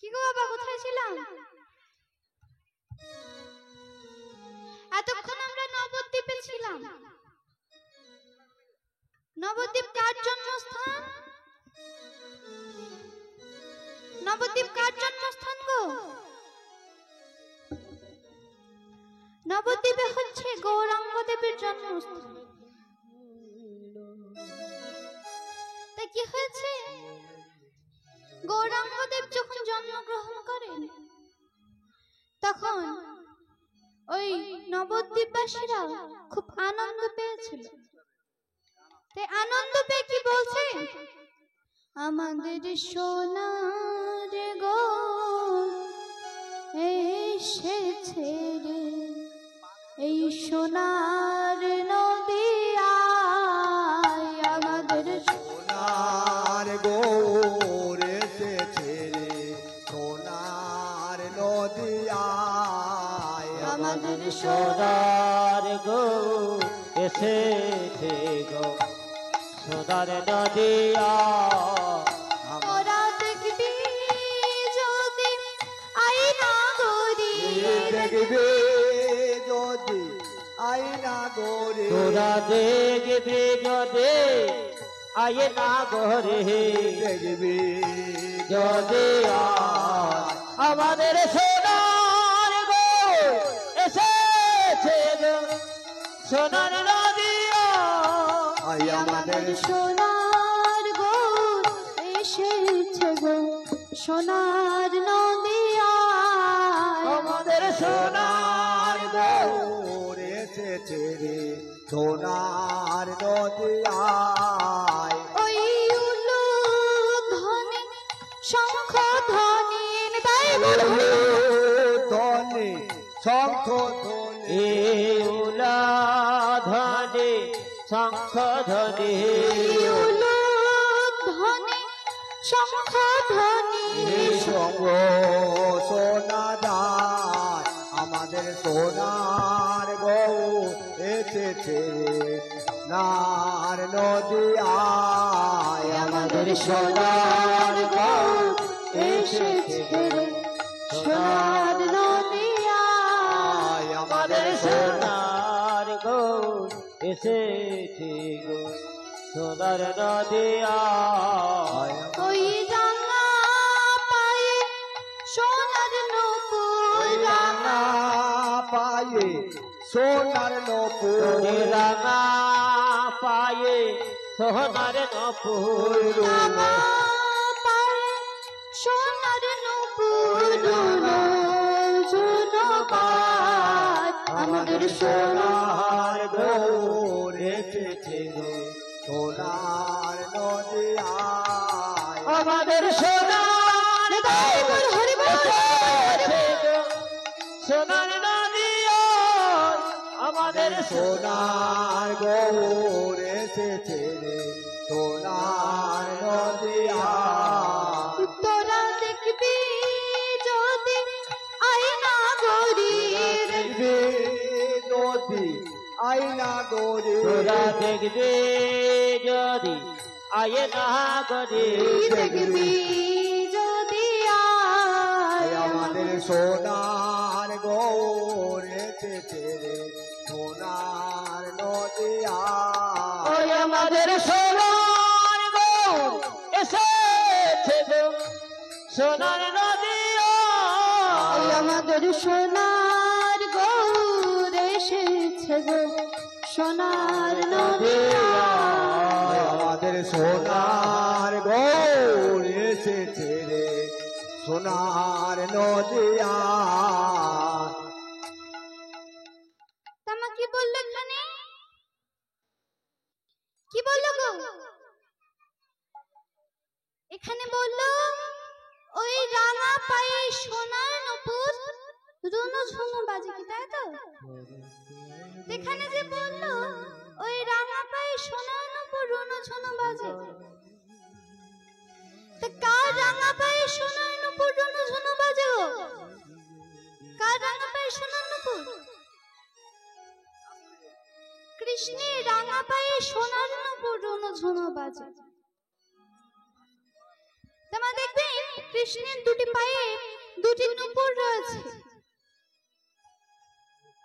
কি গো বাবা, কোথায় ছিলাম? এতক্ষণ আমরা নবদ্বীপে ছিলাম। নবদ্বীপ কার জন্মস্থান? নবদ্বীপ কার জন্মস্থান গো? নবদ্বীপে হচ্ছে গৌরাঙ্গ দেবীর জন্মস্থান। তা কি হয়েছে, গৌরাঙ্গ দেব যখন জন্মগ্রহণ করেন তখন ওই নবদ্বীপবাসীরা খুব আনন্দ পেয়েছিল। তাই আনন্দ পেয়ে কি বলছে, আমাদের সোনার গো এসেছে রে, এই সোনার নদিয়ায় আমাদের সোনার গো এসেছে রে, সোনার নদিয়ায় আমাদের সোনার গো এসেছে গো, সোনার নদিয়া। ওরা দেখবি যদি আইনা গরি, দেখবে যদি আইনা গরে, তোরা দেখবি যদি আয়না গরে, দেখবে যদি আমাদের সোনার গো এসেছে গো, সোনার নদিয়া। আমাদের সোনার গো এসেছে গো, সোনার নদিয়ায় আমাদের সোনার গো এসেছে রে, সোনার নদিয়ায়। ওই উলু ধ্বনি শঙ্খ ধ্বনি তাই ধ্বনি শঙ্খ ধ্বনি, উলা ধ্বনি শঙ্খ ধ্বনি, উলু ধ্বনি শঙ্খ ধ্বনি সঙ্গ সোনাদার আমাদের সোনার গো এসেছে নার নদিয়ায়। আমাদের সোনার গো এসেছে রে, সোনার নদিয়ায় আমাদের সোনার গো এসেছে গো, সোনার নদিয়া। ওই রাঙা পায়ে সোনার নূপুর, রাঙা পায়ে সোনার নূপুর, রাঙা পায়ে সোনার নূপুর, রাঙা পায়ে সোনার নূপুর, জুনবাত আমাদের সোনার গো এসেছে গো, সোনার নদিয়ায়। আমাদের সোনার হরি বল, হরি বল, সোনার নদিয়া। আমাদের সোনার গো এসেছে রে, সোনার নদিয়ায়। তোরা দেখবি যদি আয়না গরি, দেখবে নদী আইনা গরে, তোরা দেখবে যদি আয়না গরে, দেখবি যদি আয় আমাদের সোনার গো এসেছে রে, সোনার নদিয়ায়। ওই আমাদের সোনার গো এসেছে গো, সোনার নদিয়া। আমাদের সোনার গৌর এসেছে গো, সোনার নদিয়া আমাদের সোনার গো এসেছে রে, সোনার নদিয়ায়। তামা কি বললো এখানে, কি বললো গো? এখানে বললো ওই রাঙা পায়ে সোনার নূপুর রুনু ঝুনু বাজে, কি তাই তো? এখানে যে বললো ওই রাঙা পায়ে সোনার নূপুর রুনু ঝুনু বাজে, তা কার রাঙা পায়ে সোনার নূপুর রুনু ঝুনু বাজে গো? কার রাঙা পায়ে সোনার নূপুর? কৃষ্ণের রাঙা পায়ে সোনার নূপুর রুনু ঝুনু বাজে। তোমরা দেখবেন কৃষ্ণের দুটি পায়ে দুটি নূপুর রয়েছে।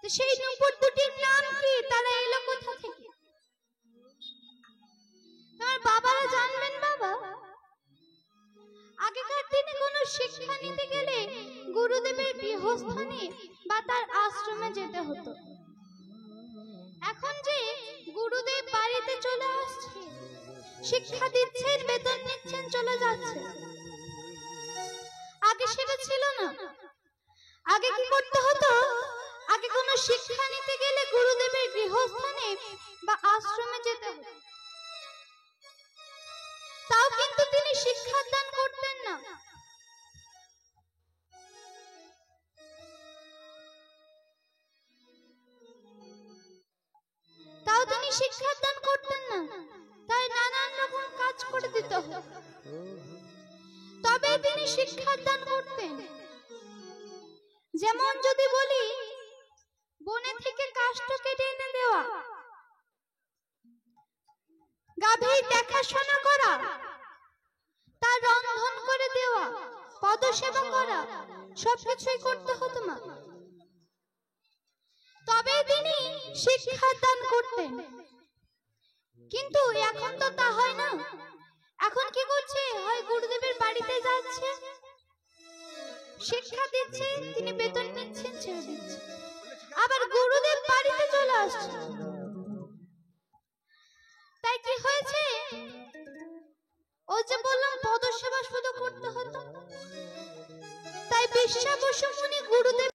তো সেই নূপুর দুটির নাম কি, তারা এলো কোথা থেকে? তোমার বাবারা জানবেন বাবা? আগেকার দিনে কোনো শিক্ষা নিতে গেলে গুরুদেবের গৃহস্থানে বা তার আশ্রমে যেতে হতো। এখন যে গুরুদেব বাড়িতে চলে আসছে, শিক্ষা দিচ্ছেন, বেতন নিচ্ছেন, চলে যাচ্ছে। আগে সেটা ছিল না। আগে কি করতে হতো? আগে কোনো শিক্ষা নিতে গেলে গুরুদেবের গৃহস্থানে বা আশ্রমে যেতে হতো। তাও কিন্তু তিনি শিক্ষাদান করতেন না। তাও তিনি শিক্ষাদান করতেন না, তাই নানান রকম কাজ করে দিত। তবে তিনি শিক্ষাদান করতেন। যেমন যদি বলি, বনে থেকে কাষ্ঠ কেটে এনে দেওয়া, গাভীর দেখাশোনা করা, তার রন্ধন করে দেওয়া, পদসেবা করা, সবকিছুই করতে হতো মা। তবে তিনি শিক্ষাদান করতেন। কিন্তু এখন তো তা হয় না। এখন কি করছে? হয় গুরুদেবের বাড়িতে যাচ্ছে, শিক্ষা দিচ্ছে, তিনি বেতন নিচ্ছেন, ছেড়ে দিচ্ছে। আবার গুরুদেব বাড়িতে চলে আসছে। তাই কি হয়েছে? ও যে বললাম পদসেবা শুধু করতে হতো, তাই বিশ্বাবসু মুনি গুরুদেব